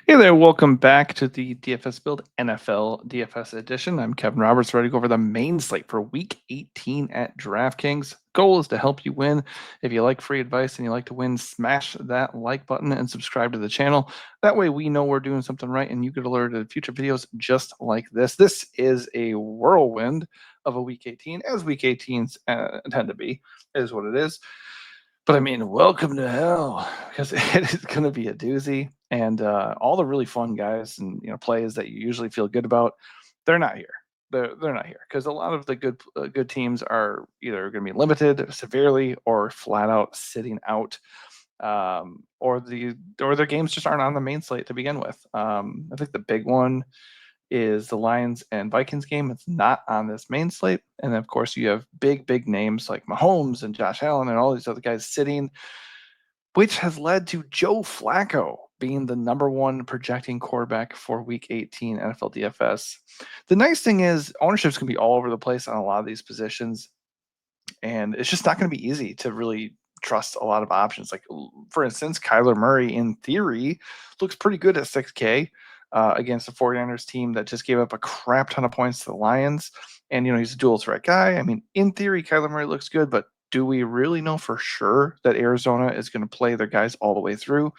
Hey there, welcome back to the DFS Build NFL DFS edition. I'm Kevin Roberts, ready to go over the main slate for Week 18 at DraftKings. Goal is to help you win. If you like free advice and you like to win, smash that like button and subscribe to the channel. That way we know we're doing something right and you get alerted to future videos just like this. This is a whirlwind of a Week 18, as Week 18s tend to be, is what it is. But I mean, welcome to hell, because it is going to be a doozy. And all the really fun guys and plays that you usually feel good about, they're not here. They're not here because a lot of the good teams are either going to be limited severely or flat out sitting out, or their games just aren't on the main slate to begin with. I think the big one is the Lions and Vikings game. It's not on this main slate. And then, of course, you have big names like Mahomes and Josh Allen and all these other guys sitting, which has led to Joe Flacco being the number one projecting quarterback for Week 18 NFL DFS. The nice thing is ownership's going to be all over the place on a lot of these positions, and it's just not going to be easy to really trust a lot of options. Like, for instance, Kyler Murray, in theory, looks pretty good at 6K against the 49ers team that just gave up a crap ton of points to the Lions. And, he's a dual threat guy. I mean, in theory, Kyler Murray looks good, but do we really know for sure that Arizona is going to play their guys all the way through?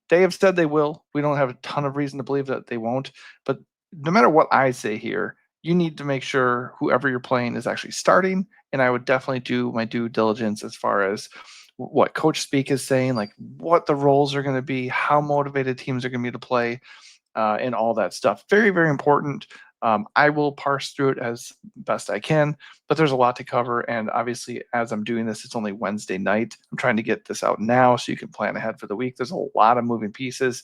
They have said they will. We don't have a ton of reason to believe that they won't. But no matter what I say here, you need to make sure whoever you're playing is actually starting. And I would definitely do my due diligence as far as what coach speak is saying, like what the roles are going to be, how motivated teams are going to be to play, and all that stuff. Very important. I will parse through it as best I can, but there's a lot to cover. And obviously, as I'm doing this, it's only Wednesday night. I'm trying to get this out now so you can plan ahead for the week. There's a lot of moving pieces.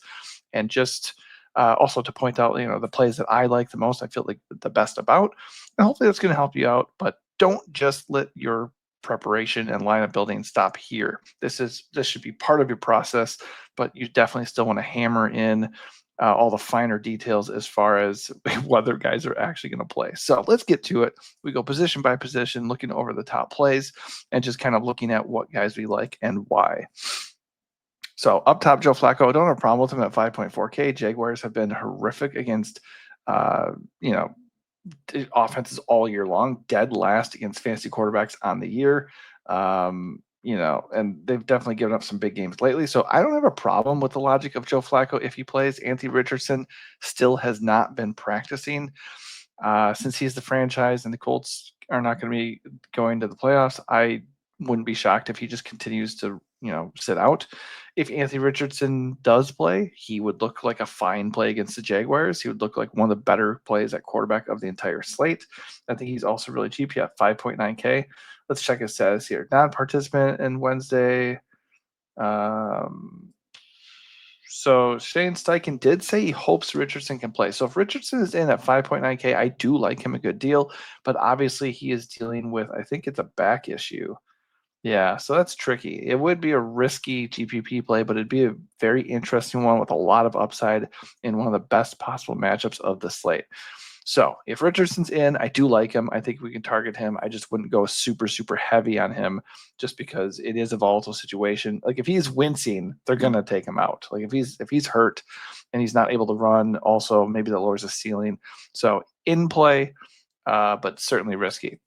And just also to point out, the plays that I like the most, I feel like the best about. And hopefully that's going to help you out. But don't just let your preparation and lineup building stop here. This should be part of your process, but you definitely still want to hammer in all the finer details as far as whether guys are actually going to play. So let's get to it. We go position by position, looking over the top plays and just kind of looking at what guys we like and why. So up top, Joe Flacco, I don't have a problem with him at 5.4K. Jaguars have been horrific against, uh, you know, offenses all year long, dead last against fantasy quarterbacks on the year. And they've definitely given up some big games lately. So I don't have a problem with the logic of Joe Flacco if he plays. Anthony Richardson still has not been practicing since he's the franchise and the Colts are not going to be going to the playoffs. I wouldn't be shocked if he just continues to, sit out. If Anthony Richardson does play, he would look like a fine play against the Jaguars. He would look like one of the better plays at quarterback of the entire slate. I think he's also really cheap. Yeah, 5.9K. Let's check his status here. Non-participant in Wednesday. So Shane Steichen did say he hopes Richardson can play. So if Richardson is in at 5.9K, I do like him a good deal. But obviously he is dealing with, I think it's a back issue. Yeah, so that's tricky. It would be a risky GPP play, but it'd be a very interesting one with a lot of upside in one of the best possible matchups of the slate. So if Richardson's in, I do like him. I think we can target him. I just wouldn't go super heavy on him just because it is a volatile situation. Like if he's wincing, they're gonna take him out. Like if he's hurt and he's not able to run, also maybe that lowers the ceiling. So in play, but certainly risky.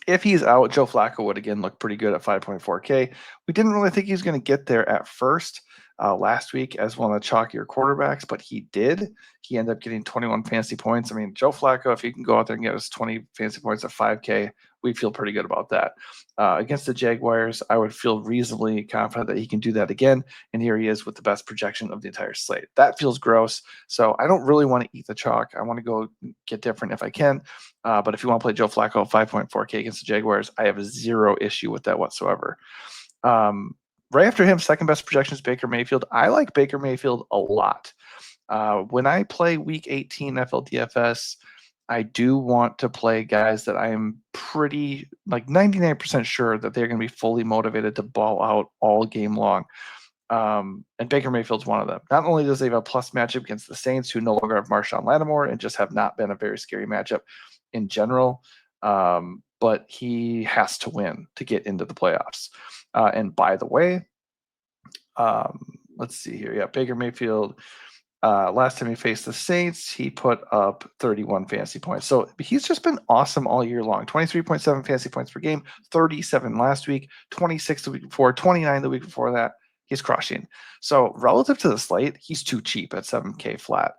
If he's out, Joe Flacco would again look pretty good at 5.4K. We didn't really think he was going to get there at first last week as one of the chalkier quarterbacks, but he did. He ended up getting 21 fantasy points. I mean, Joe Flacco, if he can go out there and get us 20 fantasy points at 5K, we feel pretty good about that. Against the Jaguars, I would feel reasonably confident that he can do that again. And here he is with the best projection of the entire slate. That feels gross. So I don't really want to eat the chalk. I want to go get different if I can. But if you want to play Joe Flacco 5.4K against the Jaguars, I have zero issue with that whatsoever. Right after him, second best projection is Baker Mayfield. I like Baker Mayfield a lot. When I play Week 18 NFL DFS, I do want to play guys that I am pretty, like 99% sure that they're going to be fully motivated to ball out all game long. And Baker Mayfield's one of them. Not only does he have a plus matchup against the Saints, who no longer have Marshawn Lattimore and just have not been a very scary matchup in general, but he has to win to get into the playoffs. And by the way, let's see here. Yeah, Baker Mayfield Last time he faced the Saints, he put up 31 fantasy points. So he's just been awesome all year long. 23.7 fantasy points per game, 37 last week, 26 the week before, 29 the week before that. He's crushing. So relative to the slate, he's too cheap at 7K flat.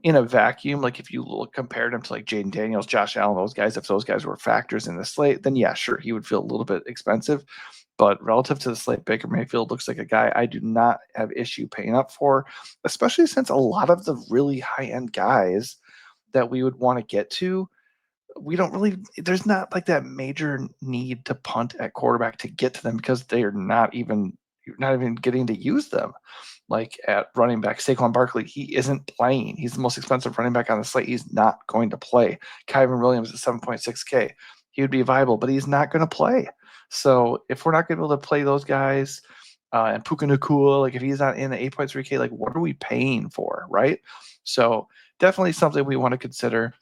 In a vacuum, like if you compared him to like Jaden Daniels, Josh Allen, those guys, if those guys were factors in the slate, then yeah, sure, he would feel a little bit expensive. But relative to the slate, Baker Mayfield looks like a guy I do not have issue paying up for, especially since a lot of the really high-end guys that we would want to get to, we don't really, there's not like that major need to punt at quarterback to get to them because they're you're not even getting to use them. Like at running back, Saquon Barkley, he isn't playing. He's the most expensive running back on the slate. He's not going to play. Kyron Williams at 7.6K. He would be viable, but he's not going to play. So if we're not going to be able to play those guys, and Puka Nacua, like if he's not in the 8.3K, like what are we paying for, right? So definitely something we want to consider.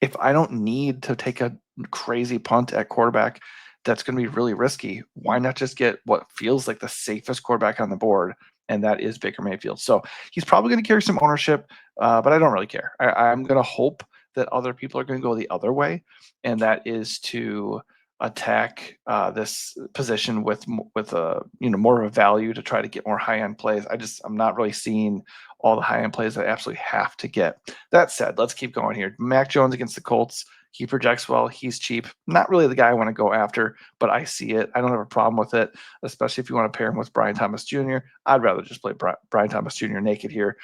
If I don't need to take a crazy punt at quarterback that's going to be really risky, why not just get what feels like the safest quarterback on the board, and that is Baker Mayfield. So he's probably going to carry some ownership, but I don't really care. I'm going to hope that other people are going to go the other way, and that is to attack this position with a more of a value to try to get more high end plays. I'm not really seeing all the high end plays that I absolutely have to get. That said, let's keep going here. Mac Jones against the Colts. He projects well. He's cheap. Not really the guy I want to go after, but I see it. I don't have a problem with it, especially if you want to pair him with Brian Thomas Jr. I'd rather just play Brian Thomas Jr. naked here,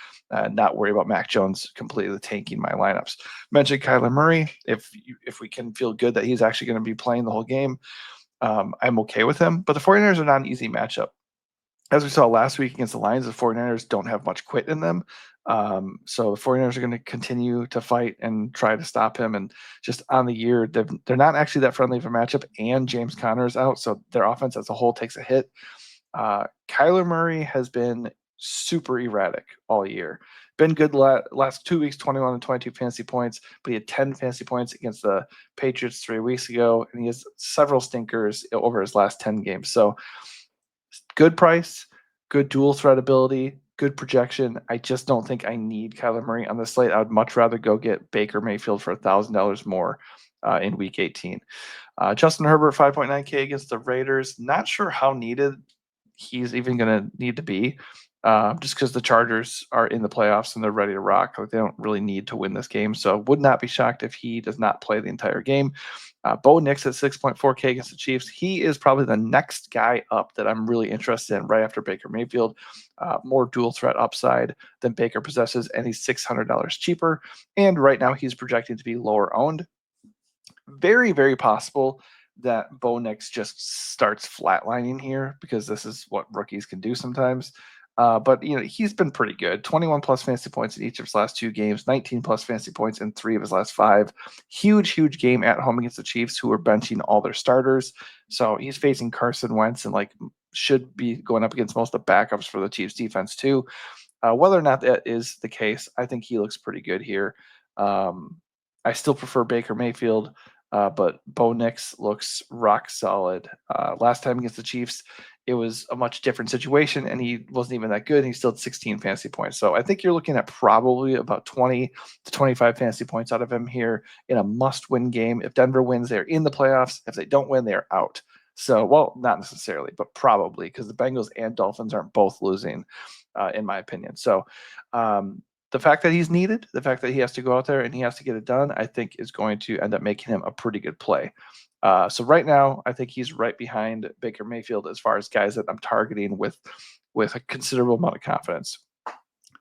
not worry about Mac Jones completely tanking my lineups. Mentioned Kyler Murray. If we can feel good that he's actually going to be playing the whole game, I'm okay with him. But the 49ers are not an easy matchup. As we saw last week against the Lions, the 49ers don't have much quit in them. So the 49ers are going to continue to fight and try to stop him. And just on the year, they're not actually that friendly of a matchup, and James Conner is out. So their offense as a whole takes a hit. Kyler Murray has been super erratic all year. Been good last 2 weeks, 21 and 22 fantasy points, but he had 10 fantasy points against the Patriots 3 weeks ago, and he has several stinkers over his last 10 games. So good price, good dual threat ability, good projection. I just don't think I need Kyler Murray on the slate. I would much rather go get Baker Mayfield for $1,000 more in Week 18. Justin Herbert, 5.9K against the Raiders. Not sure how needed he's even going to need to be, just because the Chargers are in the playoffs and they're ready to rock. Like, they don't really need to win this game. So would not be shocked if he does not play the entire game. Bo Nix at 6.4K against the Chiefs. He is probably the next guy up that I'm really interested in right after Baker Mayfield. More dual threat upside than Baker possesses, and he's $600 cheaper. And right now he's projected to be lower owned. Very, very possible that Bo Nix just starts flatlining here because this is what rookies can do sometimes. But he's been pretty good. 21 plus fantasy points in each of his last 2 games, 19 plus fantasy points in 3 of his last 5. Huge game at home against the Chiefs, who are benching all their starters. So he's facing Carson Wentz and should be going up against most of the backups for the Chiefs defense too. Whether or not that is the case, I think he looks pretty good here. I still prefer Baker Mayfield. But Bo Nix looks rock solid. Last time against the Chiefs, it was a much different situation, and he wasn't even that good. And he still had 16 fantasy points. So I think you're looking at probably about 20 to 25 fantasy points out of him here in a must-win game. If Denver wins, they're in the playoffs. If they don't win, they're out. So, well, not necessarily, but probably, because the Bengals and Dolphins aren't both losing, in my opinion. So, the fact that he's needed, the fact that he has to go out there and he has to get it done, I think is going to end up making him a pretty good play. So right now, I think he's right behind Baker Mayfield as far as guys that I'm targeting with a considerable amount of confidence.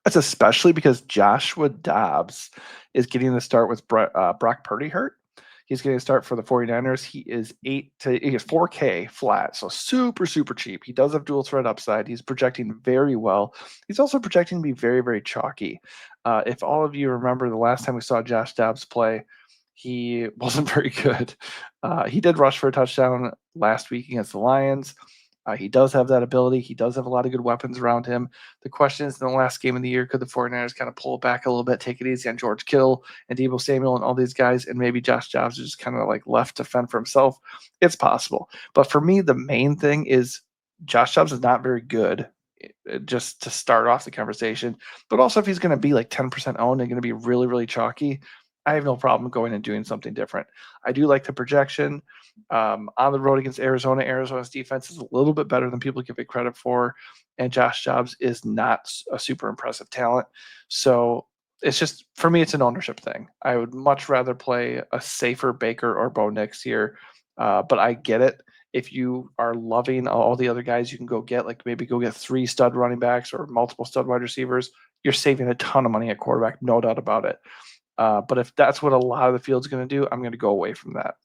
That's especially because Joshua Dobbs is getting the start with Brock Purdy hurt. He's getting a start for the 49ers. He is 4K flat, so super cheap. He does have dual threat upside. He's projecting very well. He's also projecting to be very, very chalky. If all of you remember the last time we saw Josh Dobbs play, he wasn't very good. He did rush for a touchdown last week against the Lions. He does have that ability. He does have a lot of good weapons around him. The question is, in the last game of the year, could the 49ers kind of pull it back a little bit, take it easy on George Kittle and Deebo Samuel and all these guys, and maybe Josh Dobbs is just kind of left to fend for himself? It's possible. But for me, the main thing is Josh Dobbs is not very good just to start off the conversation. But also, if he's going to be like 10% owned and going to be really, really chalky, I have no problem going and doing something different. I do like the projection on the road against Arizona. Arizona's defense is a little bit better than people give it credit for, and Josh Jacobs is not a super impressive talent. So it's just, for me, it's an ownership thing. I would much rather play a safer Baker or Bo Nix here, but I get it. If you are loving all the other guys you can go get, like maybe go get 3 stud running backs or multiple stud wide receivers, you're saving a ton of money at quarterback, no doubt about it. But if that's what a lot of the field's going to do, I'm going to go away from that.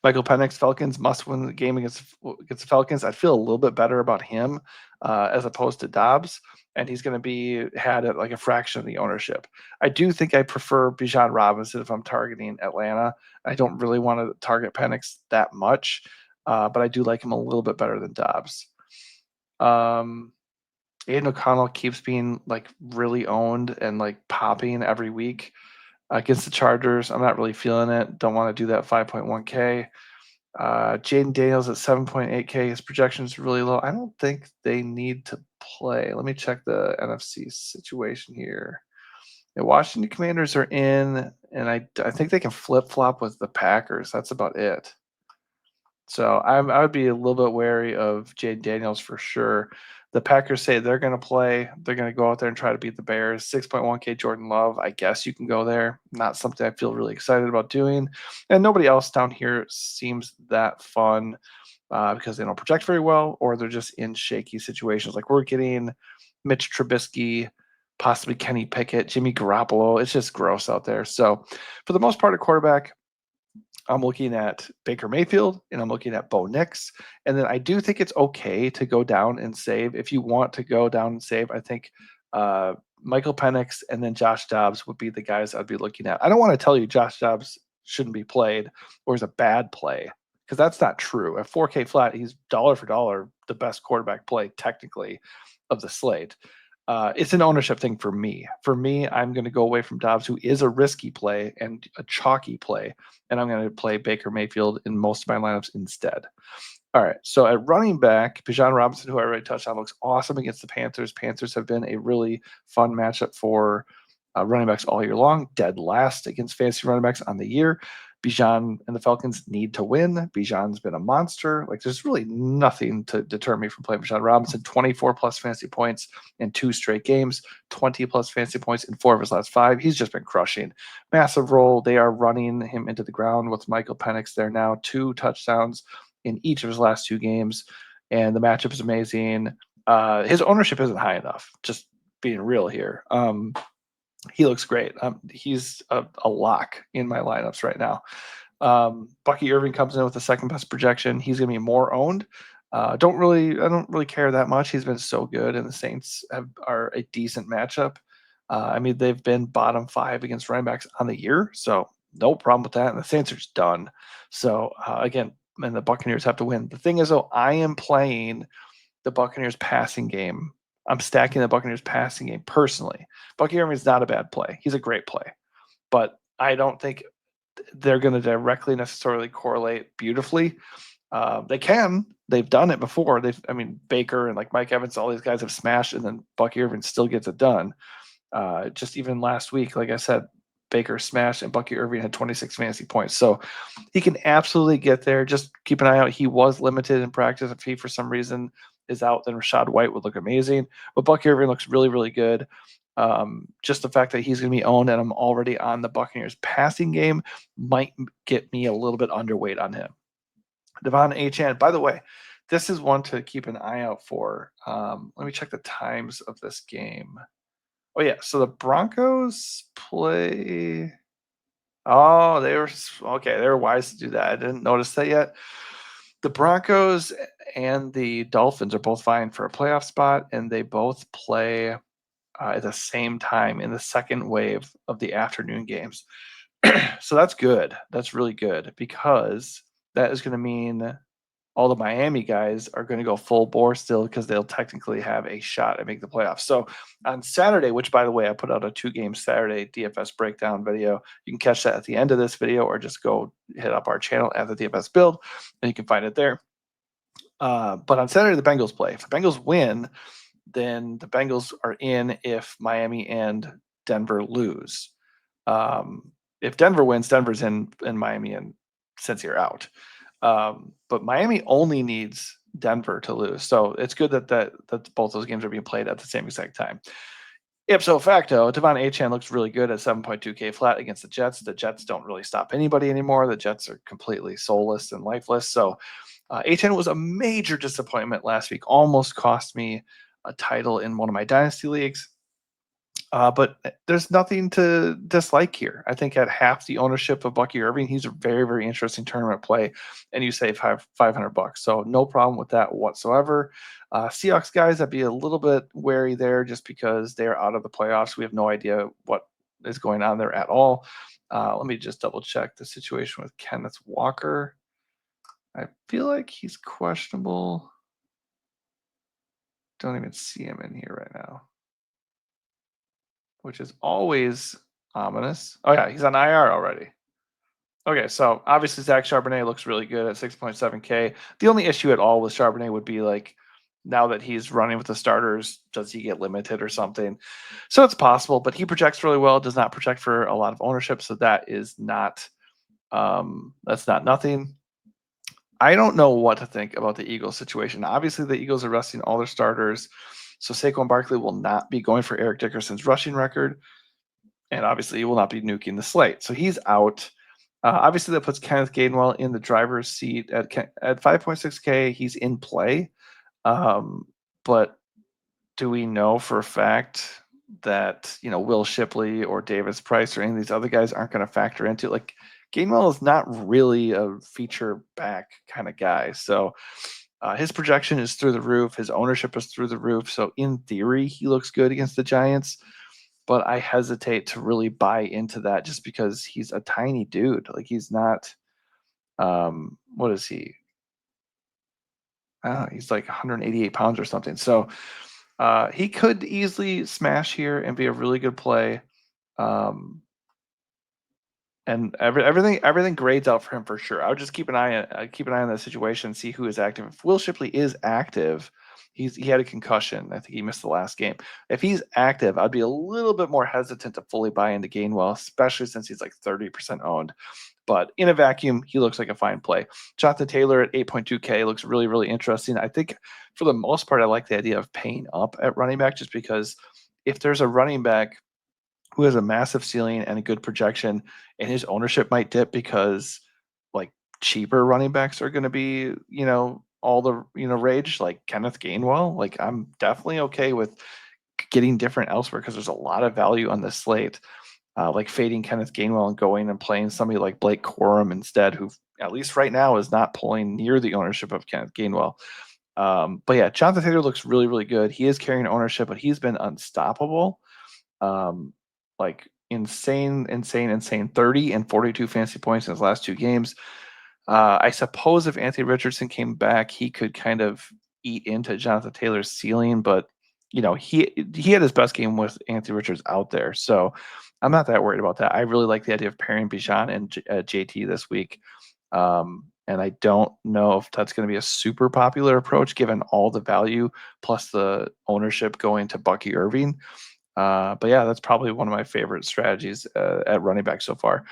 Michael Penix, Falcons must win the game against the Falcons. I'd feel a little bit better about him as opposed to Dobbs, and he's going to be had at like a fraction of the ownership. I do think I prefer Bijan Robinson if I'm targeting Atlanta. I don't really want to target Penix that much, but I do like him a little bit better than Dobbs. Aiden O'Connell keeps being like really owned and like popping every week against the Chargers. I'm not really feeling it. Don't want to do that 5.1K. Jaden Daniels at 7.8K. His projection is really low. I don't think they need to play. Let me check the NFC situation here. The Washington Commanders are in, and I think they can flip flop with the Packers. That's about it. So I would be a little bit wary of Jaden Daniels for sure. The Packers say they're going to play. They're going to go out there and try to beat the Bears. 6.1K Jordan Love. I guess you can go there. Not something I feel really excited about doing. And nobody else down here seems that fun because they don't project very well, or they're just in shaky situations. Like we're getting Mitch Trubisky, possibly Kenny Pickett, Jimmy Garoppolo. It's just gross out there. So for the most part, a quarterback, I'm looking at Baker Mayfield and I'm looking at Bo Nix. And then I do think it's okay to go down and save. If you want to go down and save, I think Michael Penix and then Josh Dobbs would be the guys I'd be looking at. I don't want to tell you Josh Dobbs shouldn't be played or is a bad play because that's not true. At 4K flat, he's dollar for dollar the best quarterback play technically of the slate. It's an ownership thing for me. For me, I'm going to go away from Dobbs, who is a risky play and a chalky play, and I'm going to play Baker Mayfield in most of my lineups instead. All right, so at running back, Bijan Robinson, who I already touched on, looks awesome against the Panthers. Panthers have been a really fun matchup for running backs all year long, dead last against fantasy running backs on the year. Bijan and the Falcons need to win. Bijan's been a monster. Like, there's really nothing to deter me from playing Bijan Robinson. 24 plus fantasy points in 2 straight games, 20 plus fantasy points in 4 of his last 5. He's just been crushing. Massive role. They are running him into the ground with Michael Penix there now. 2 touchdowns in each of his last 2 games, and the matchup is amazing. His ownership isn't high enough, just being real here. He looks great. He's a lock in my lineups right now. Bucky Irving comes in with the second best projection. He's going to be more owned. I don't really care that much. He's been so good, and the Saints are a decent matchup. I mean, they've been bottom 5 against running backs on the year, so no problem with that. And the Saints are just done. So again, and the Buccaneers have to win. The thing is, though, I am playing the Buccaneers passing game. I'm stacking the Buccaneers passing game personally. Bucky Irving is not a bad play. He's a great play, but I don't think they're going to directly necessarily correlate beautifully. They can. They've done it before. Baker and like Mike Evans, all these guys have smashed, and then Bucky Irving still gets it done. Just even last week, like I said, Baker smashed and Bucky Irving had 26 fantasy points. So he can absolutely get there. Just keep an eye out. He was limited in practice. If he, for some reason, is out, then Rachaad White would look amazing. But Bucky Irving looks really, really good. Just the fact that he's going to be owned and I'm already on the Buccaneers passing game might get me a little bit underweight on him. Devon Achane, by the way, this is one to keep an eye out for. Let me check the times of this game. Oh, yeah. So the Broncos play. Oh, they were wise to do that. I didn't notice that yet. The Broncos and the Dolphins are both vying for a playoff spot, and they both play at the same time in the second wave of the afternoon games. So that's good. That's really good because that is going to mean all the Miami guys are going to go full bore still because they'll technically have a shot at making the playoffs. So on Saturday, which by the way, I put out a 2-game Saturday DFS breakdown video. You can catch that at the end of this video or just go hit up our channel at the DFS build and you can find it there. But on Saturday, the Bengals play. If the Bengals win, then the Bengals are in if Miami and Denver lose. Um, if Denver wins, Denver's in, and Miami and Cincy are out. But Miami only needs Denver to lose, so it's good that both those games are being played at the same exact time. Ipso facto, Devon Achane looks really good at 7.2K flat against the Jets. The Jets don't really stop anybody anymore. The Jets are completely soulless and lifeless. So Achane was a major disappointment last week. Almost cost me a title in one of my dynasty leagues. But there's nothing to dislike here. I think at half the ownership of Bucky Irving, he's a very, very interesting tournament play, and you save $500. So no problem with that whatsoever. Seahawks guys, I'd be a little bit wary there just because they're out of the playoffs. We have no idea what is going on there at all. Let me just double check the situation with Kenneth Walker. I feel like he's questionable. Don't even see him in here right now, which is always ominous. Oh yeah, he's on IR already. Okay, so obviously Zach Charbonnet looks really good at 6.7K. The only issue at all with Charbonnet would be like now that he's running with the starters, does he get limited or something? So it's possible, but he projects really well, does not project for a lot of ownership, so that is not that's not nothing. I don't know what to think about the Eagles situation. Obviously, the Eagles are resting all their starters, so Saquon Barkley will not be going for Eric Dickerson's rushing record, and obviously he will not be nuking the slate. So he's out. Obviously, that puts Kenneth Gainwell in the driver's seat at 5.6K. He's in play, but do we know for a fact that Will Shipley or Davis Price or any of these other guys aren't going to factor into it? Like Gainwell is not really a feature back kind of guy, so his projection is through the roof. His ownership is through the roof. So in theory, he looks good against the Giants, but I hesitate to really buy into that just because he's a tiny dude. Like he's not. What is he? He's like 188 pounds or something. So he could easily smash here and be a really good play. Um, and everything grades out for him for sure. I would just keep an eye on the situation, see who is active. If Will Shipley is active, he had a concussion. I think he missed the last game. If he's active, I'd be a little bit more hesitant to fully buy into Gainwell, especially since he's like 30% owned. But in a vacuum, he looks like a fine play. Jonathan Taylor at 8.2K looks really, really interesting. I think for the most part, I like the idea of paying up at running back just because if there's a running back who has a massive ceiling and a good projection, and his ownership might dip because like cheaper running backs are going to be, all the, rage, like Kenneth Gainwell. Like I'm definitely okay with getting different elsewhere because there's a lot of value on this slate. Like fading Kenneth Gainwell and going and playing somebody like Blake Corum instead, who at least right now is not pulling near the ownership of Kenneth Gainwell. But yeah, Jonathan Taylor looks really, really good. He is carrying ownership, but he's been unstoppable. Like insane, 30 and 42 fantasy points in his last two games. I suppose if Anthony Richardson came back, he could kind of eat into Jonathan Taylor's ceiling, but he had his best game with Anthony Richards out there, so I'm not that worried about that. I really like the idea of pairing Bijan and JT this week, and I don't know if that's going to be a super popular approach given all the value plus the ownership going to Bucky Irving. But yeah, that's probably one of my favorite strategies at running back so far.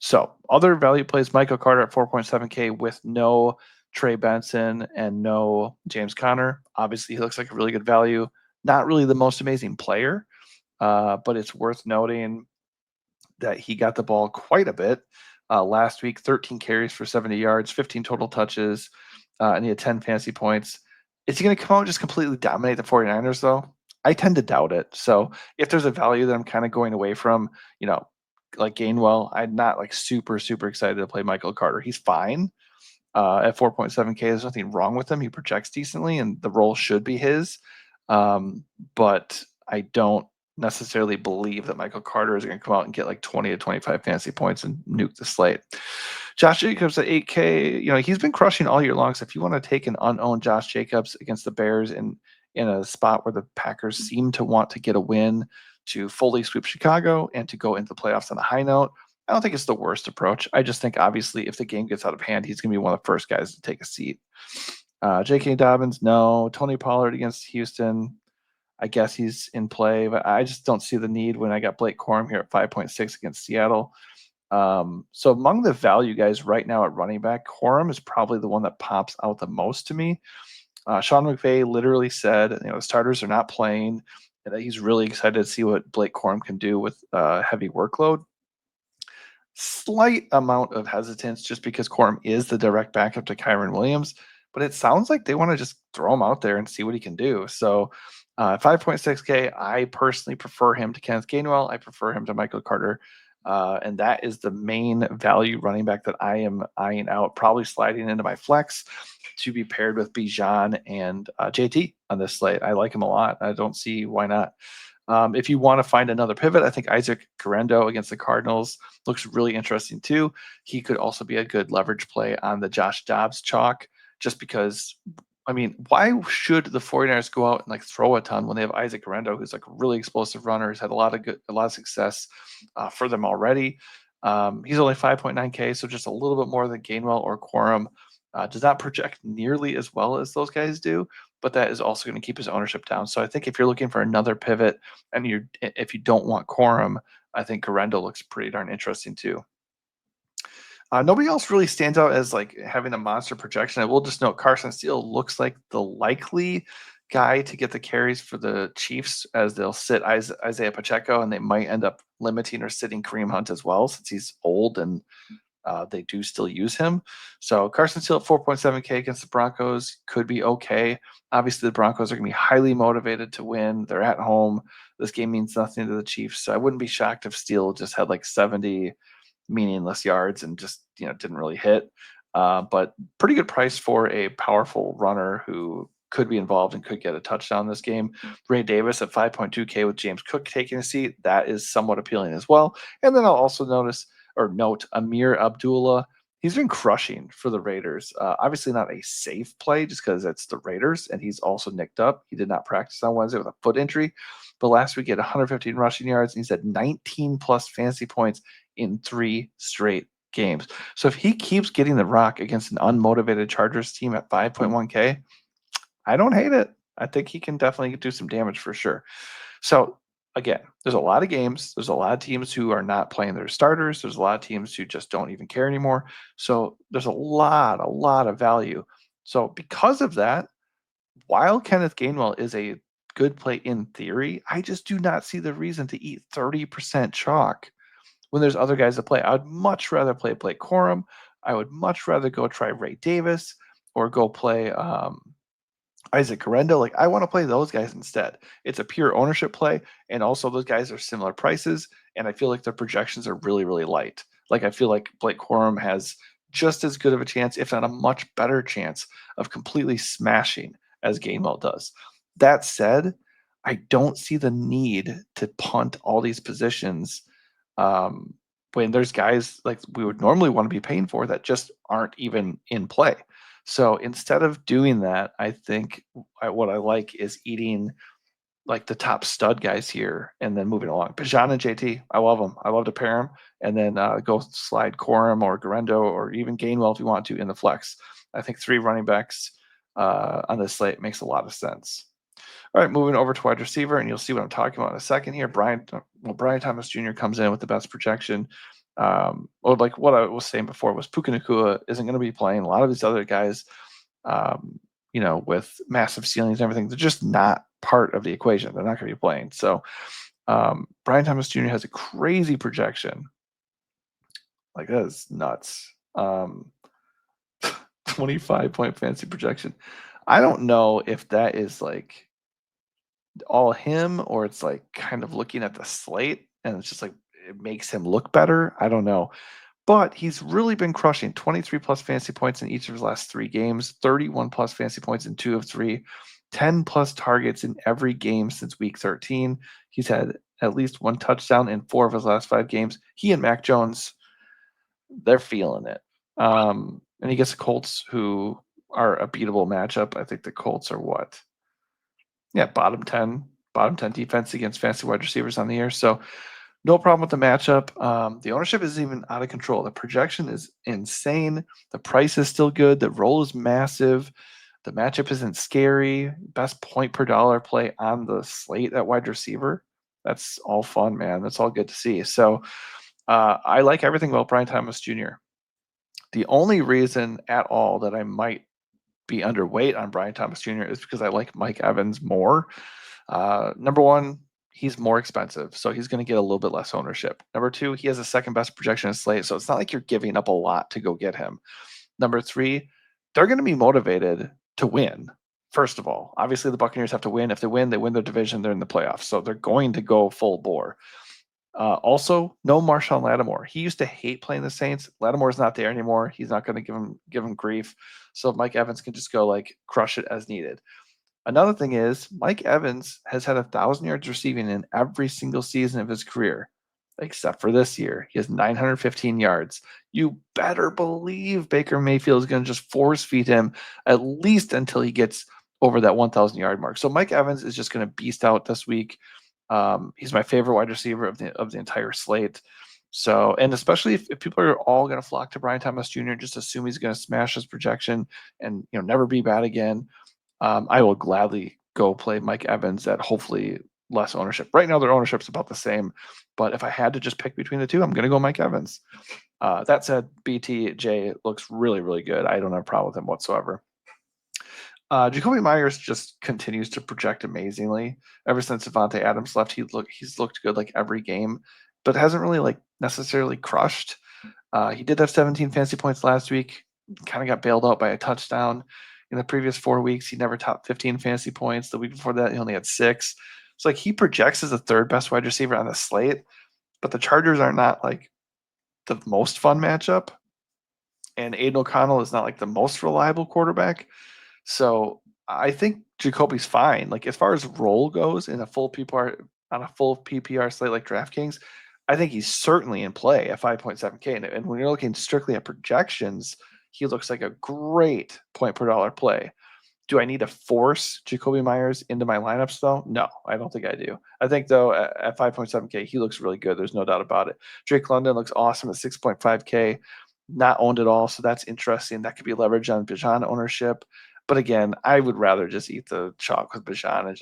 So other value plays, Michael Carter at 4.7K with no Trey Benson and no James Conner. Obviously, he looks like a really good value. Not really the most amazing player, but it's worth noting that he got the ball quite a bit last week. 13 carries for 70 yards, 15 total touches, and he had 10 fantasy points. Is he going to come out and just completely dominate the 49ers, though? I tend to doubt it. So if there's a value that I'm kind of going away from, like Gainwell, I'm not like super, super excited to play Michael Carter. He's fine at 4.7K. There's nothing wrong with him. He projects decently, and the role should be his. But I don't necessarily believe that Michael Carter is going to come out and get like 20 to 25 fantasy points and nuke the slate. Josh Jacobs at 8K, he's been crushing all year long. So if you want to take an unowned Josh Jacobs against the Bears in a spot where the Packers seem to want to get a win to fully sweep Chicago and to go into the playoffs on a high note, I don't think it's the worst approach. I just think obviously if the game gets out of hand, he's going to be one of the first guys to take a seat. J.K. Dobbins, no. Tony Pollard against Houston, I guess he's in play, but I just don't see the need when I got Blake Corum here at 5.6 against Seattle. So among the value guys right now at running back, Corum is probably the one that pops out the most to me. Sean McVay literally said, the starters are not playing, and that he's really excited to see what Blake Corum can do with heavy workload. Slight amount of hesitance just because Corum is the direct backup to Kyren Williams, but it sounds like they want to just throw him out there and see what he can do. So 5.6K, I personally prefer him to Kenneth Gainwell. I prefer him to Michael Carter. And that is the main value running back that I am eyeing out, probably sliding into my flex to be paired with Bijan and JT on this slate. I like him a lot. I don't see why not. If you want to find another pivot, I think Isaac Guerendo against the Cardinals looks really interesting too. He could also be a good leverage play on the Josh Dobbs chalk, just because, I mean, why should the 49ers go out and like throw a ton when they have Isaac Guerendo, who's like a really explosive runner, has had a lot of success for them already. He's only 5.9K, so just a little bit more than Gainwell or Corum. Does not project nearly as well as those guys do, but that is also going to keep his ownership down. So I think if you're looking for another pivot and if you don't want Corum, I think Guerendo looks pretty darn interesting too. Nobody else really stands out as like having a monster projection. I will just note Carson Steele looks like the likely guy to get the carries for the Chiefs, as they'll sit Isaiah Pacheco, and they might end up limiting or sitting Kareem Hunt as well, since he's old and they do still use him. So Carson Steele at 4.7K against the Broncos could be okay. Obviously, the Broncos are going to be highly motivated to win. They're at home. This game means nothing to the Chiefs. So I wouldn't be shocked if Steele just had like 70 meaningless yards and just didn't really hit. But pretty good price for a powerful runner who could be involved and could get a touchdown this game. Ray Davis at 5.2K with James Cook taking a seat. That is somewhat appealing as well. And then I'll also note Amir Abdullah. He's been crushing for the Raiders. Obviously not a safe play just because it's the Raiders, and he's also nicked up. He did not practice on Wednesday with a foot injury, but last week he had 115 rushing yards, and he's had 19 plus fantasy points in 3 straight games. So if he keeps getting the rock against an unmotivated Chargers team at 5.1K, I don't hate it. I think he can definitely do some damage for sure. So again, there's a lot of games. There's a lot of teams who are not playing their starters. There's a lot of teams who just don't even care anymore. So there's a lot of value. So because of that, while Kenneth Gainwell is a good play in theory, I just do not see the reason to eat 30% chalk when there's other guys to play. I would much rather play Blake Corum. I would much rather go try Ray Davis or go play Isaac Guerendo. Like, I want to play those guys instead. It's a pure ownership play, and also those guys are similar prices, and I feel like their projections are really, really light. Like, I feel like Blake Corum has just as good of a chance, if not a much better chance, of completely smashing as Gainwell does. That said, I don't see the need to punt all these positions when there's guys like we would normally want to be paying for that just aren't even in play. So instead of doing that, I think what I like is eating like the top stud guys here and then moving along. Bijan and JT, I love them. I love to pair them and then go slide Corum or Guerendo or even Gainwell if you want to in the flex. I think 3 running backs on this slate makes a lot of sense. All right, moving over to wide receiver, and you'll see what I'm talking about in a second here. Brian Thomas Jr. comes in with the best projection. Or like what I was saying before was Puka Nacua isn't going to be playing. A lot of these other guys, with massive ceilings and everything, they're just not part of the equation. They're not going to be playing. So Brian Thomas Jr. has a crazy projection. Like, that is nuts. 25-point fantasy projection. I don't know if that is like all him or it's like kind of looking at the slate and it's just like it makes him look better. I don't know. But he's really been crushing 23 plus fantasy points in each of his last 3 games, 31 plus fantasy points in 2 of 3, 10 plus targets in every game since week 13. He's had at least 1 touchdown in 4 of his last 5 games. He and Mac Jones, they're feeling it. And he gets the Colts, who are a beatable matchup. I think the Colts are what? Yeah, bottom 10 defense against fantasy wide receivers on the year. So No problem with the matchup. The ownership is even out of control. The projection is insane. The price is still good. The roll is massive. The matchup isn't scary. Best point per dollar play on the slate at wide receiver. That's all fun, man. That's all good to see. So I like everything about Brian Thomas Jr. The only reason at all that I might be underweight on Brian Thomas Jr. is because I like Mike Evans more. Number one, he's more expensive, so he's going to get a little bit less ownership. Number two, he has the second best projection in slate, so it's not like you're giving up a lot to go get him. Number three, they're going to be motivated to win. First of all, obviously the Buccaneers have to win. If they win their division, they're in the playoffs, so they're going to go full bore. Also, no Marshawn Lattimore. He used to hate playing the Saints. Lattimore's not there anymore. He's not going to give him grief. So Mike Evans can just go like crush it as needed. Another thing is Mike Evans has had 1,000 yards receiving in every single season of his career, except for this year. He has 915 yards. You better believe Baker Mayfield is going to just force feed him at least until he gets over that 1,000 yard mark. So Mike Evans is just going to beast out this week. He's my favorite wide receiver of the entire slate. So, and especially if people are all going to flock to Brian Thomas Jr., just assume he's going to smash his projection and never be bad again. I will gladly go play Mike Evans at hopefully less ownership. Right now, their ownership's about the same, but if I had to just pick between the two, I'm going to go Mike Evans. That said, BTJ looks really, really good. I don't have a problem with him whatsoever. Jacoby Myers just continues to project amazingly. Ever since Devontae Adams left, he's looked good like every game, but hasn't really like necessarily crushed. He did have 17 fantasy points last week. Kind of got bailed out by a touchdown. In the previous 4 weeks, he never topped 15 fantasy points. The week before that, he only had 6. It's like he projects as the third best wide receiver on the slate, but the Chargers are not like the most fun matchup, and Aiden O'Connell is not like the most reliable quarterback. So I think Jacoby's fine. Like as far as role goes in a full PPR on a full PPR slate like DraftKings, I think he's certainly in play at 5.7K. And when you're looking strictly at projections, he looks like a great point per dollar play. Do I need to force Jacoby Myers into my lineups though? No, I don't think I do. I think though at 5.7K, he looks really good. There's no doubt about it. Drake London looks awesome at 6.5K, not owned at all. So that's interesting. That could be leverage on Bijan ownership. But again, I would rather just eat the chalk with Bijan and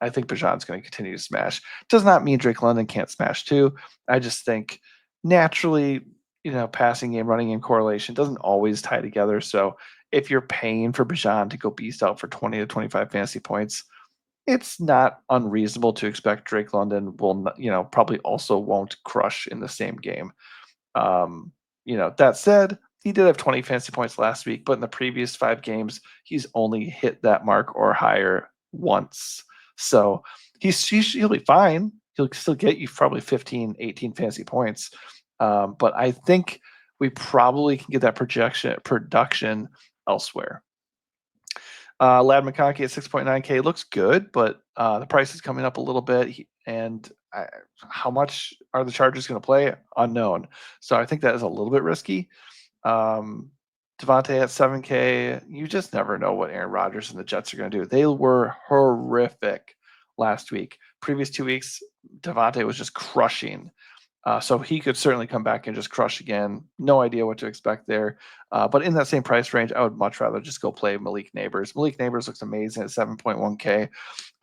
I think Bijan's going to continue to smash. Does not mean Drake London can't smash too. I just think naturally, passing game, running game correlation doesn't always tie together. So if you're paying for Bijan to go beast out for 20 to 25 fantasy points, it's not unreasonable to expect Drake London will, probably also won't crush in the same game. That said, he did have 20 fantasy points last week, but in the previous 5 games, he's only hit that mark or higher once. So he'll be fine. He'll still get you probably 15, 18 fantasy points. But I think we probably can get that production elsewhere. Lad McConkey at 6.9K looks good, but the price is coming up a little bit. How much are the Chargers going to play? Unknown. So I think that is a little bit risky. Devontae at 7K, you just never know what Aaron Rodgers and the Jets are going to do. They were horrific last week. Previous 2 weeks, Devontae was just crushing. So he could certainly come back and just crush again. No idea what to expect there. But in that same price range, I would much rather just go play Malik Neighbors. Malik Neighbors looks amazing at 7.1K.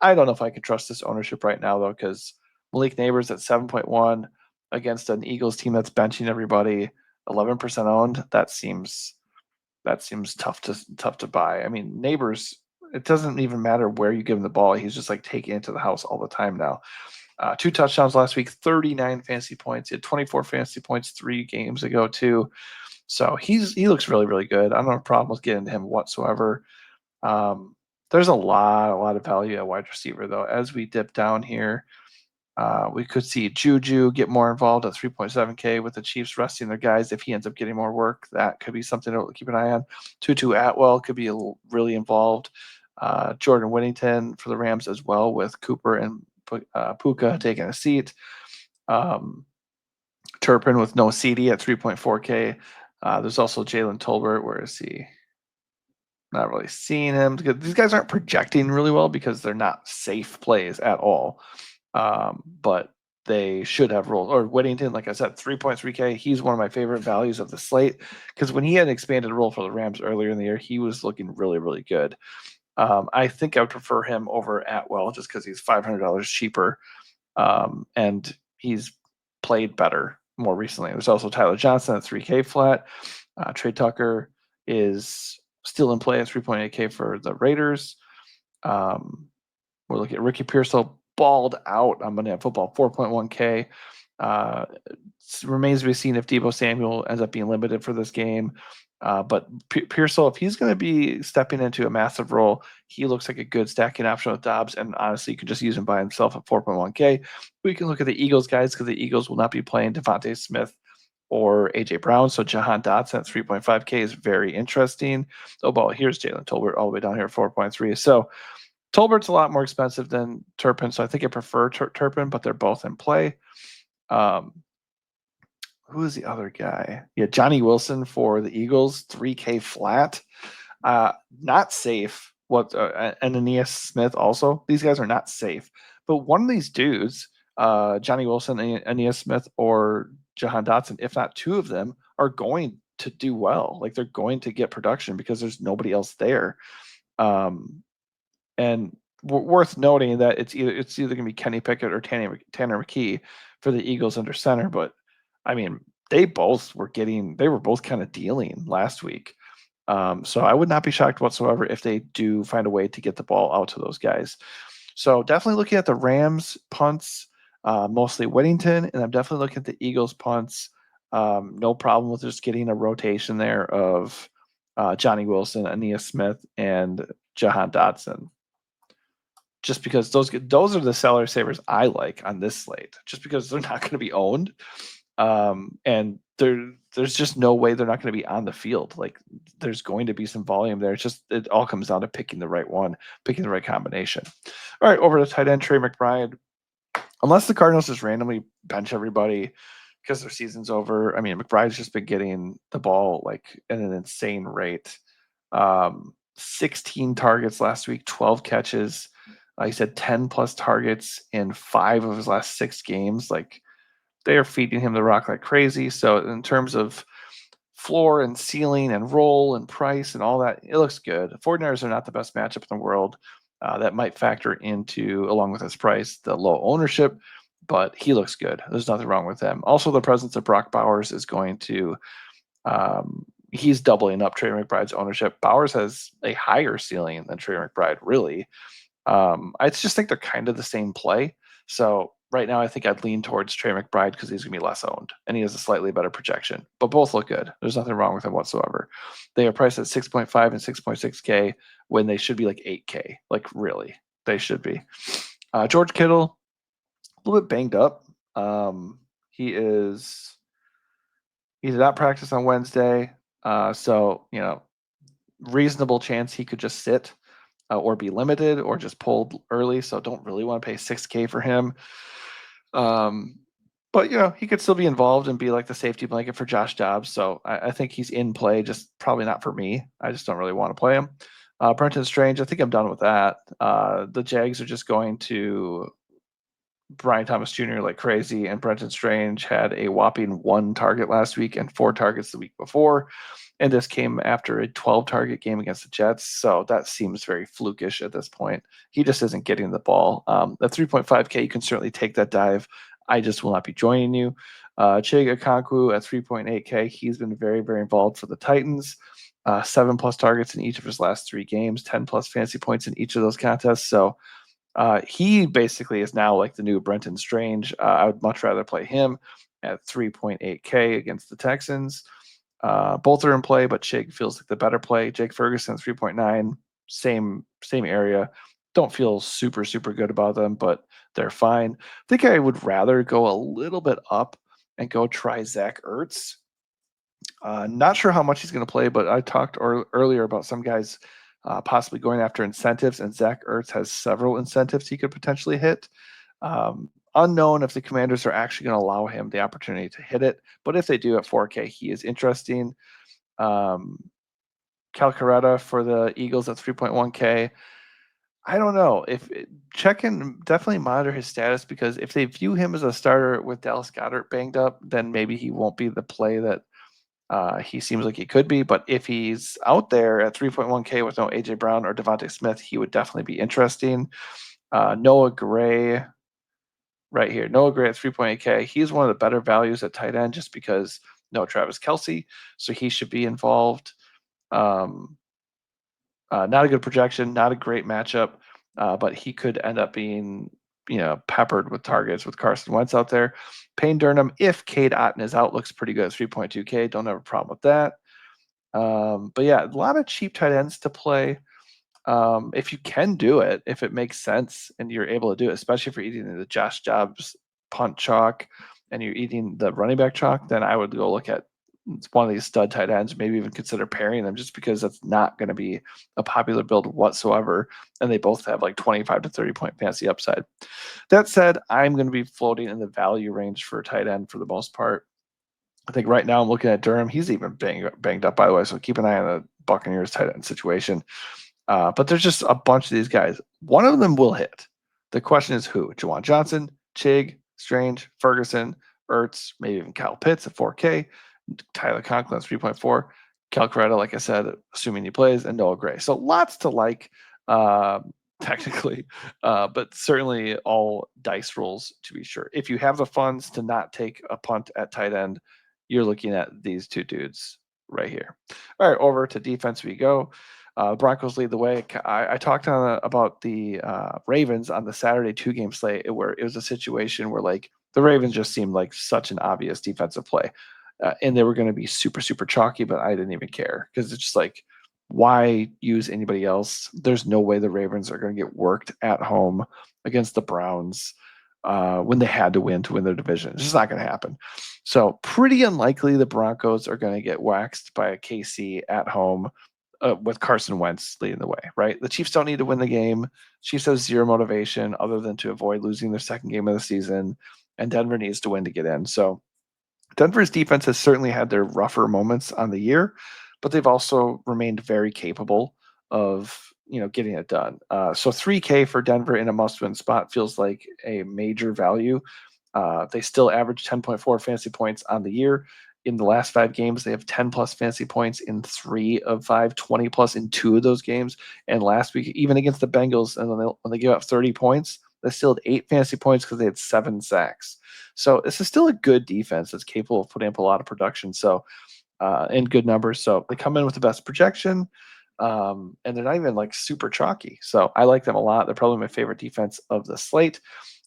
I don't know if I could trust this ownership right now, though, because Malik Neighbors at 7.1 against an Eagles team that's benching everybody, 11% owned. That seems tough to buy. I mean, Neighbors, it doesn't even matter where you give him the ball. He's just like taking it to the house all the time now. 2 touchdowns last week, 39 fantasy points. He had 24 fantasy points 3 games ago too. So he looks really, really good. I don't have a problem with getting him whatsoever. There's a lot of value at wide receiver though. As we dip down here, we could see Juju get more involved at 3.7K with the Chiefs resting their guys. If he ends up getting more work, that could be something to keep an eye on. Tutu Atwell could be really involved. Jordan Whittington for the Rams as well, with Cooper and Puka taking a seat. Turpin with no CD at 3.4K. There's also Jalen Tolbert. Where is he? Not really seeing him. These guys aren't projecting really well because they're not safe plays at all. But they should have rolled. Or Whittington, like I said, 3.3K. He's one of my favorite values of the slate because when he had an expanded role for the Rams earlier in the year, he was looking really, really good. I think I would prefer him over Atwell just because he's $500 cheaper, and he's played better more recently. There's also Tyler Johnson at 3K flat. Trey Tucker is still in play at 3.8K for the Raiders. We're looking at Ricky Pearsall balled out on Monday Night Football, 4.1K. Remains to be seen if Deebo Samuel ends up being limited for this game. But Pearsall, if he's going to be stepping into a massive role, he looks like a good stacking option with Dobbs. And honestly, you can just use him by himself at 4.1K. We can look at the Eagles guys because the Eagles will not be playing Devontae Smith or AJ Brown. So Jahan Dotson at 3.5K is very interesting. Oh, well, here's Jalen Tolbert all the way down here at 4.3. So Tolbert's a lot more expensive than Turpin, so I think I prefer Turpin, but they're both in play. Who is the other guy? Yeah, Johnny Wilson for the Eagles, 3K flat. Not safe. And Aeneas Smith also. These guys are not safe. But one of these dudes, Johnny Wilson, Aeneas Smith, or Jahan Dotson, if not two of them, are going to do well. Like they're going to get production because there's nobody else there. And worth noting that it's either going to be Kenny Pickett or Tanner McKee for the Eagles under center. But I mean, they were both kind of dealing last week. So I would not be shocked whatsoever if they do find a way to get the ball out to those guys. So definitely looking at the Rams punts, mostly Whittington, and I'm definitely looking at the Eagles punts. No problem with just getting a rotation there of Johnny Wilson, Aeneas Smith, and Jahan Dotson. Just because those are the seller savers I like on this slate, just because they're not going to be owned, and there's just no way they're not going to be on the field. Like there's going to be some volume there. It all comes down to picking the right one, picking the right combination. All right, over to tight end Trey McBride. Unless the Cardinals just randomly bench everybody because their season's over. I mean, McBride's just been getting the ball like at an insane rate. 16 targets last week, 12 catches. He said 10 plus targets in 5 of his last 6 games. Like they are feeding him the rock like crazy. So in terms of floor and ceiling and roll and price and all that, it looks good. 49ers are not the best matchup in the world. That might factor into, along with his price, the low ownership, but he looks good. There's nothing wrong with him. Also, the presence of Brock Bowers is going to he's doubling up Trey McBride's ownership. Bowers has a higher ceiling than Trey McBride, really. I just think they're kind of the same play. So right now, I think I'd lean towards Trey McBride because he's going to be less owned and he has a slightly better projection. But both look good. There's nothing wrong with them whatsoever. They are priced at 6.5 and 6.6K when they should be like 8K. Like really, they should be. George Kittle, a little bit banged up. He did not practice on Wednesday. So, reasonable chance he could just sit or be limited or just pulled early. So don't really want to pay 6K for him. But, he could still be involved and be like the safety blanket for Josh Dobbs. So I think he's in play, just probably not for me. I just don't really want to play him. Brenton Strange, I think I'm done with that. The Jags are just going to Brian Thomas Jr. like crazy, and Brenton Strange had a whopping 1 target last week and 4 targets the week before. And this came after a 12-target game against the Jets, so that seems very flukish at this point. He just isn't getting the ball. At 3.5K, you can certainly take that dive. I just will not be joining you. Chig Okonkwo at 3.8K, he's been very, very involved for the Titans. 7+ targets in each of his last 3 games, 10+ fantasy points in each of those contests. So he basically is now like the new Brenton Strange. I would much rather play him at 3.8K against the Texans. Both are in play, but Chig feels like the better play. Jake Ferguson, 3.9, same area. Don't feel super, super good about them, but they're fine. I think I would rather go a little bit up and go try Zach Ertz. Not sure how much he's going to play, but I talked earlier about some guys possibly going after incentives, and Zach Ertz has several incentives he could potentially hit. Unknown if the Commanders are actually going to allow him the opportunity to hit it, but if they do at 4K, he is interesting. Calcaretta for the Eagles at 3.1K. I don't know if check and definitely monitor his status, because if they view him as a starter with Dallas Goedert banged up, then maybe he won't be the play that he seems like he could be. But if he's out there at 3.1K with no AJ Brown or Devontae Smith, he would definitely be interesting. Noah Gray right here. Noah Gray at 3.8K. He's one of the better values at tight end just because no Travis Kelce, so he should be involved. Um, not a good projection, not a great matchup, but he could end up being, peppered with targets with Carson Wentz out there. Payne Durham, if Cade Otton is out, looks pretty good at 3.2K. Don't have a problem with that. But yeah, a lot of cheap tight ends to play. If you can do it, if it makes sense and you're able to do it, especially if you're eating the Josh Jobs punt chalk and you're eating the running back chalk, then I would go look at one of these stud tight ends, maybe even consider pairing them, just because that's not going to be a popular build whatsoever. And they both have like 25 to 30 point fantasy upside. That said, I'm going to be floating in the value range for tight end for the most part. I think right now I'm looking at Durham. He's even banged up, by the way. So keep an eye on the Buccaneers tight end situation. But there's just a bunch of these guys. One of them will hit. The question is who? Jawan Johnson, Chig, Strange, Ferguson, Ertz, maybe even Kyle Pitts at 4K, Tyler Conklin at 3.4, Cal Coretta, like I said, assuming he plays, and Noah Gray. So lots to like, uh, technically, but certainly all dice rolls to be sure. If you have the funds to not take a punt at tight end, you're looking at these two dudes right here. All right, over to defense we go. Broncos lead the way. I talked about the Ravens on the Saturday 2-game slate, where it was a situation where like the Ravens just seemed like such an obvious defensive play, and they were going to be super super chalky, but I didn't even care because it's just like, why use anybody else? There's no way the Ravens are going to get worked at home against the Browns when they had to win their division. It's just not going to happen. So pretty unlikely the Broncos are going to get waxed by a KC at home with Carson Wentz leading the way, right? The Chiefs don't need to win the game. Chiefs have zero motivation other than to avoid losing their second game of the season, and Denver needs to win to get in. So Denver's defense has certainly had their rougher moments on the year, but they've also remained very capable of getting it done. So 3K for Denver in a must-win spot feels like a major value. They still average 10.4 fantasy points on the year. In the last 5 games, they have 10 plus fantasy points in 3 of 5, 20 plus in 2 of those games. And last week, even against the Bengals, and when they give up 30 points, they still had 8 fantasy points because they had 7 sacks. So this is still a good defense that's capable of putting up a lot of production. So and good numbers. So they come in with the best projection, and they're not even like super chalky. So I like them a lot. They're probably my favorite defense of the slate.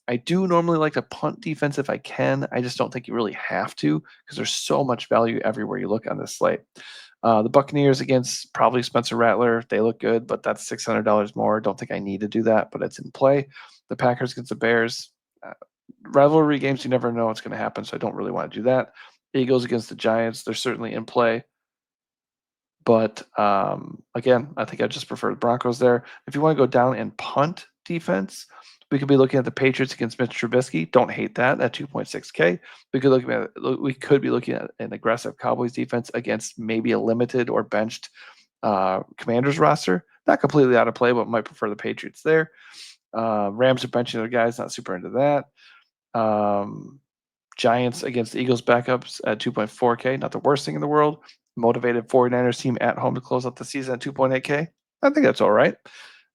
I do normally like to punt defense if I can. I just don't think you really have to because there's so much value everywhere you look on this slate. The Buccaneers against probably Spencer Rattler, they look good, but that's $600 more. Don't think I need to do that, but it's in play. The Packers against the Bears, rivalry games, you never know what's going to happen, so I don't really want to do that. Eagles against the Giants, they're certainly in play. But again, I think I just prefer the Broncos there. If you want to go down and punt defense, we could be looking at the Patriots against Mitch Trubisky. Don't hate that at 2.6K. We could be looking at an aggressive Cowboys defense against maybe a limited or benched Commanders roster. Not completely out of play, but might prefer the Patriots there. Rams are benching their guys. Not super into that. Giants against the Eagles backups at 2.4K. Not the worst thing in the world. Motivated 49ers team at home to close out the season at 2.8K. I think that's all right.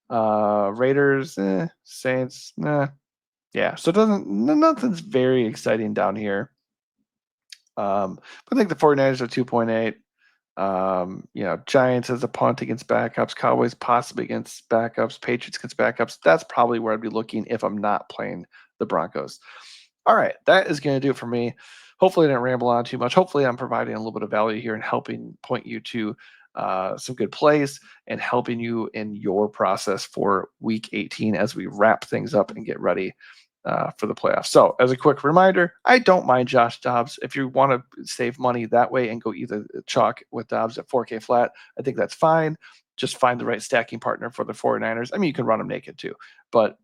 Raiders, Saints, nah. Yeah, so nothing's very exciting down here. But I think the 49ers are 2.8. Giants as a punt against backups, Cowboys possibly against backups, Patriots against backups. That's probably where I'd be looking if I'm not playing the Broncos. All right, that is going to do it for me. Hopefully, I didn't ramble on too much. Hopefully, I'm providing a little bit of value here and helping point you to some good plays and helping you in your process for Week 18 as we wrap things up and get ready for the playoffs. So, as a quick reminder, I don't mind Josh Dobbs. If you want to save money that way and go either chalk with Dobbs at 4K flat, I think that's fine. Just find the right stacking partner for the 49ers. I mean, you can run them naked too, but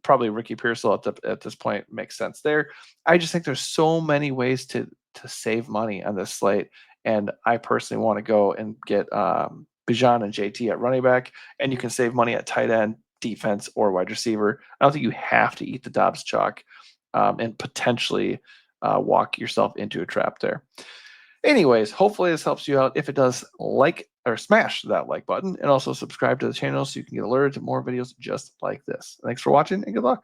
probably Ricky Pearsall at this point makes sense there. I just think there's so many ways to save money on this slate, and I personally want to go and get Bijan and JT at running back, and you can save money at tight end defense or wide receiver. I don't think you have to eat the Dobbs chalk and potentially walk yourself into a trap there. Anyways, hopefully this helps you out. If it does, like or smash that like button and also subscribe to the channel so you can get alerted to more videos just like this. Thanks for watching and good luck.